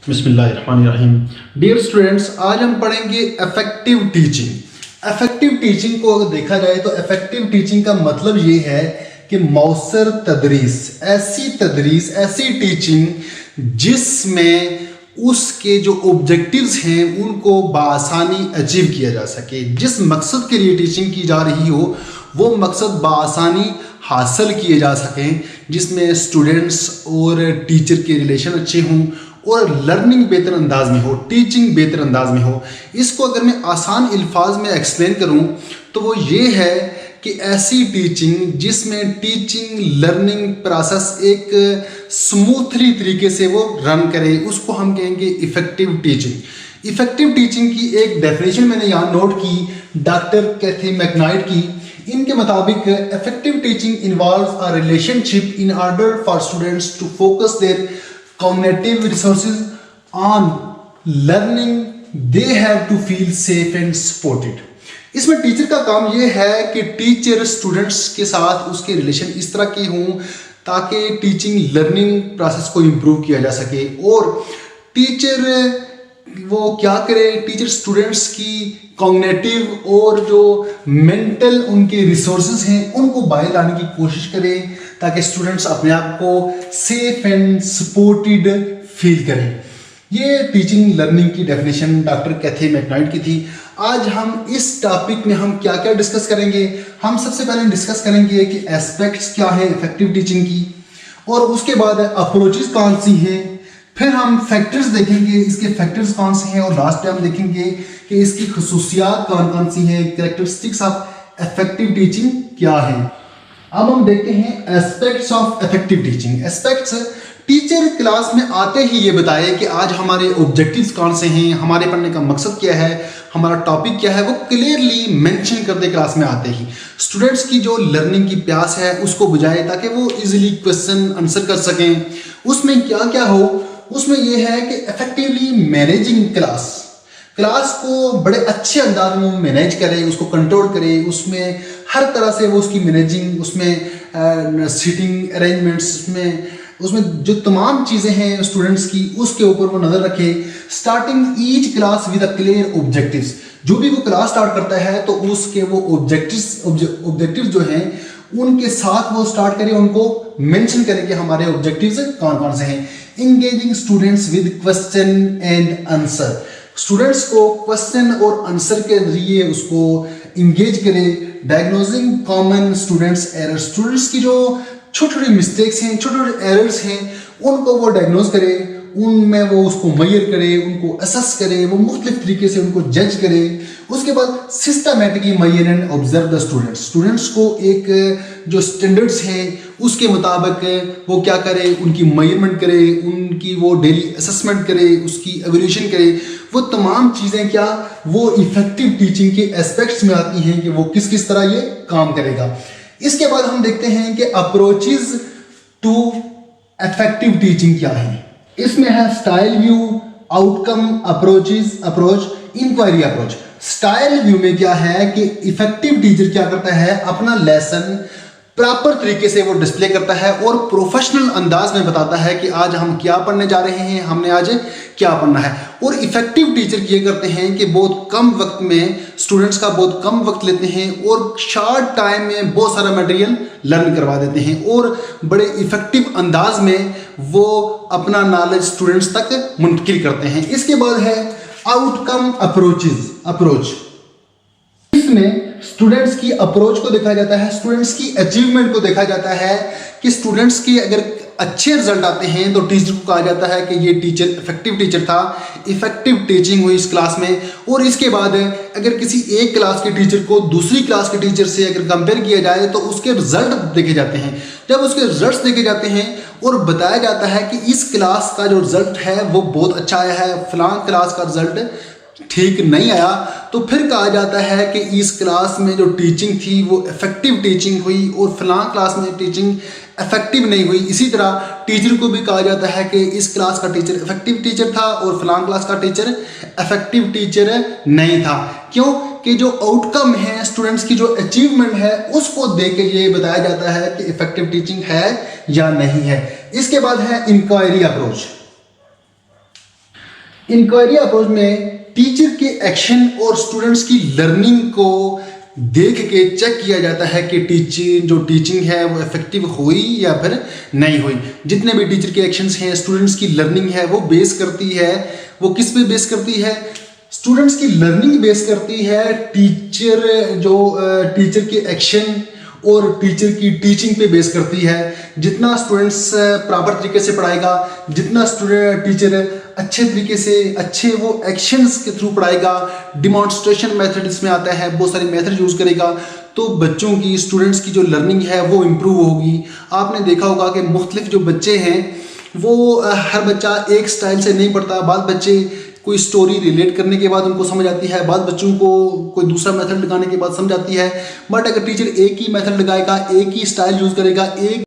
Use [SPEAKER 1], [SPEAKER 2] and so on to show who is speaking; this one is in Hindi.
[SPEAKER 1] बिस्मिल्लाहिर्रहमानिर्रहीम। डियर स्टूडेंट्स, आज हम पढ़ेंगे इफेक्टिव टीचिंग। इफेक्टिव टीचिंग को अगर देखा जाए तो इफेक्टिव टीचिंग का मतलब ये है कि मौसर तदरीस, ऐसी टीचिंग जिसमें उसके जो ऑब्जेक्टिव्स हैं उनको बआसानी अचीव किया जा सके। जिस मकसद के लिए टीचिंग की जा रही हो वो मकसद बआसानी हासिल किए जा सकें, जिसमें स्टूडेंट्स और टीचर के रिलेशन अच्छे हों और लर्निंग बेहतर अंदाज में हो, टीचिंग बेहतर अंदाज में हो। इसको अगर मैं आसान अल्फाज में एक्सप्लेन करूं तो वो ये है कि ऐसी टीचिंग जिसमें टीचिंग लर्निंग प्रोसेस एक स्मूथली तरीके से वो रन करे, उसको हम कहेंगे इफेक्टिव टीचिंग। इफेक्टिव टीचिंग की एक डेफिनेशन मैंने यहाँ नोट की डॉक्टर कैथी मैकनाइट की। इनके मुताबिक effective teaching involves a relationship in order for students to focus their cognitive resources on learning, they have to feel safe and supported। इसमें टीचर का काम ये है कि टीचर स्टूडेंट्स के साथ उसके रिलेशन इस तरह के हों ताकि टीचिंग लर्निंग प्रोसेस को इम्प्रूव किया जा सके। और टीचर वो क्या करे, टीचर स्टूडेंट्स की कॉग्निटिव और जो मेंटल उनके रिसोर्सेज हैं उनको बाहर लाने की कोशिश करे ताकि स्टूडेंट्स अपने आप को सेफ एंड सपोर्टेड फील करें। ये टीचिंग लर्निंग की डेफिनेशन डॉक्टर कैथी मैकनाइट की थी। आज हम इस टॉपिक में हम क्या क्या डिस्कस करेंगे। हम सबसे पहले डिस्कस करेंगे कि एस्पेक्ट्स क्या है इफेक्टिव टीचिंग की, और उसके बाद अप्रोचेस कौन सी हैं, फिर हम फैक्टर्स देखेंगे इसके फैक्टर्स कौन से हैं, और लास्ट में हम देखेंगे कि इसकी खसूसियात कौन कौन सी हैं, कैरेक्टरिस्टिक्स ऑफ इफेक्टिव टीचिंग क्या है। अब हम देखते हैं aspects of effective teaching. Aspects, teacher class में आते ही ये बताए कि आज हमारे ऑब्जेक्टिव्स कौन से हैं, हमारे पढ़ने का मकसद क्या है, हमारा टॉपिक क्या है, वो क्लियरली मेंशन कर दे क्लास में आते ही। स्टूडेंट्स की जो लर्निंग की प्यास है उसको बुझाए ताकि वो इजीली क्वेश्चन आंसर कर सकें। उसमें क्या क्या हो, उसमें यह है कि इफेक्टिवली मैनेजिंग क्लास को बड़े अच्छे अंदाज में मैनेज करे, उसको कंट्रोल करे, उसमें हर तरह से वो उसकी मैनेजिंग, उसमें सीटिंग अरेंजमेंट्स, उसमें जो तमाम चीज़ें हैं स्टूडेंट्स की उसके ऊपर वो नज़र रखे। Starting each class with a clear objectives, जो भी वो क्लास स्टार्ट करता है तो उसके वो ऑब्जेक्टिव्स जो हैं उनके साथ वो स्टार्ट करे, उनको मेंशन करे कि हमारे ऑब्जेक्टिव्स कौन कौन से हैं। Engaging students with question and answer, students को क्वेश्चन और आंसर के जरिए उसको इंगेज करे। Diagnosing common students error, students की जो छोटी छोटी मिस्टेक्स हैं, छोटे छोटे एरर्स हैं, उनको वो डायग्नोज करे, उनमें वो उसको मैयर करे, उनको असेस करे, वो मुख्तलिफ तरीके से उनको जज करे। उसके बाद systematically measure and observe the students को एक जो स्टैंडर्ड्स हैं उसके मुताबिक वो क्या करे, उनकी मेजरमेंट करे, उनकी वो डेली असेसमेंट करे, उसकी एवल्यूशन करे। वो तमाम चीज़ें क्या वो इफेक्टिव टीचिंग के एस्पेक्ट्स में आती हैं कि वो किस किस तरह ये काम करेगा। इसके बाद हम देखते हैं कि अप्रोचेस टू इफेक्टिव टीचिंग क्या है। इसमें है style view, outcome approach, inquiry approach. Style view में क्या है कि इफेक्टिव टीचर क्या करता है, अपना लेसन प्रॉपर तरीके से वो डिस्प्ले करता है और प्रोफेशनल अंदाज में बताता है कि आज हम क्या पढ़ने जा रहे हैं, हमने आज क्या पढ़ना है। और इफेक्टिव टीचर ये करते हैं कि बहुत कम वक्त में स्टूडेंट्स का बहुत कम वक्त लेते हैं और शॉर्ट टाइम में बहुत सारा मटेरियल लर्न करवा देते हैं और बड़े इफेक्टिव अंदाज में वो अपना नॉलेज स्टूडेंट्स तक मुंतकिल करते हैं। इसके बाद है आउटकम अप्रोच। इसमें स्टूडेंट्स की अप्रोच को देखा जाता है, स्टूडेंट्स की अचीवमेंट को देखा जाता है कि स्टूडेंट्स की अगर अच्छे रिजल्ट आते हैं तो टीचर को कहा जाता है कि ये टीचर इफेक्टिव टीचर था, इफेक्टिव टीचिंग हुई इस क्लास में। और इसके बाद अगर किसी एक क्लास के टीचर को दूसरी क्लास के टीचर से अगर कंपेयर किया जाए तो उसके रिजल्ट देखे जाते हैं। जब उसके रिजल्ट्स देखे जाते हैं और बताया जाता है कि इस क्लास का जो रिजल्ट है वो बहुत अच्छा आया है, फलां क्लास का रिजल्ट ठीक नहीं आया, तो फिर कहा जाता है कि इस क्लास में जो टीचिंग थी वो इफेक्टिव टीचिंग हुई और फलां क्लास में टीचिंग इफेक्टिव नहीं हुई। इसी तरह टीचर को भी कहा जाता है कि इस क्लास का टीचर इफेक्टिव टीचर था और फलां क्लास का टीचर इफेक्टिव टीचर नहीं था। क्यों कि जो आउटकम है, स्टूडेंट्स की जो अचीवमेंट है उसको देख के ये बताया जाता है कि इफेक्टिव टीचिंग है या नहीं है। इसके बाद है इंक्वायरी अप्रोच। इंक्वायरी अप्रोच में टीचर के एक्शन और स्टूडेंट्स की लर्निंग को देख के चेक किया जाता है कि टीचिंग है वो इफेक्टिव हुई या फिर नहीं हुई। जितने भी टीचर के एक्शंस हैं, स्टूडेंट्स की लर्निंग है वो बेस करती है, वो किस पे बेस करती है? स्टूडेंट्स की लर्निंग बेस करती है टीचर के एक्शन और टीचर की टीचिंग पे बेस करती है। जितना स्टूडेंट्स प्रॉपर तरीके से पढ़ाएगा, जितना टीचर अच्छे तरीके से अच्छे वो एक्शंस के थ्रू पढ़ाएगा, डिमॉन्स्ट्रेशन मेथड इसमें आता है, बहुत सारे मेथड यूज करेगा, तो बच्चों की स्टूडेंट्स की जो लर्निंग है वो इम्प्रूव होगी। आपने देखा होगा कि मुख्तलिफ जो बच्चे हैं वो हर बच्चा एक स्टाइल से नहीं पढ़ता। बाद बच्चे कोई स्टोरी रिलेट करने के बाद उनको समझ आती है, बाद बच्चों को कोई दूसरा मेथड लगाने के बाद समझ आती है। बट अगर टीचर एक ही मेथड लगाएगा, एक ही स्टाइल यूज करेगा, एक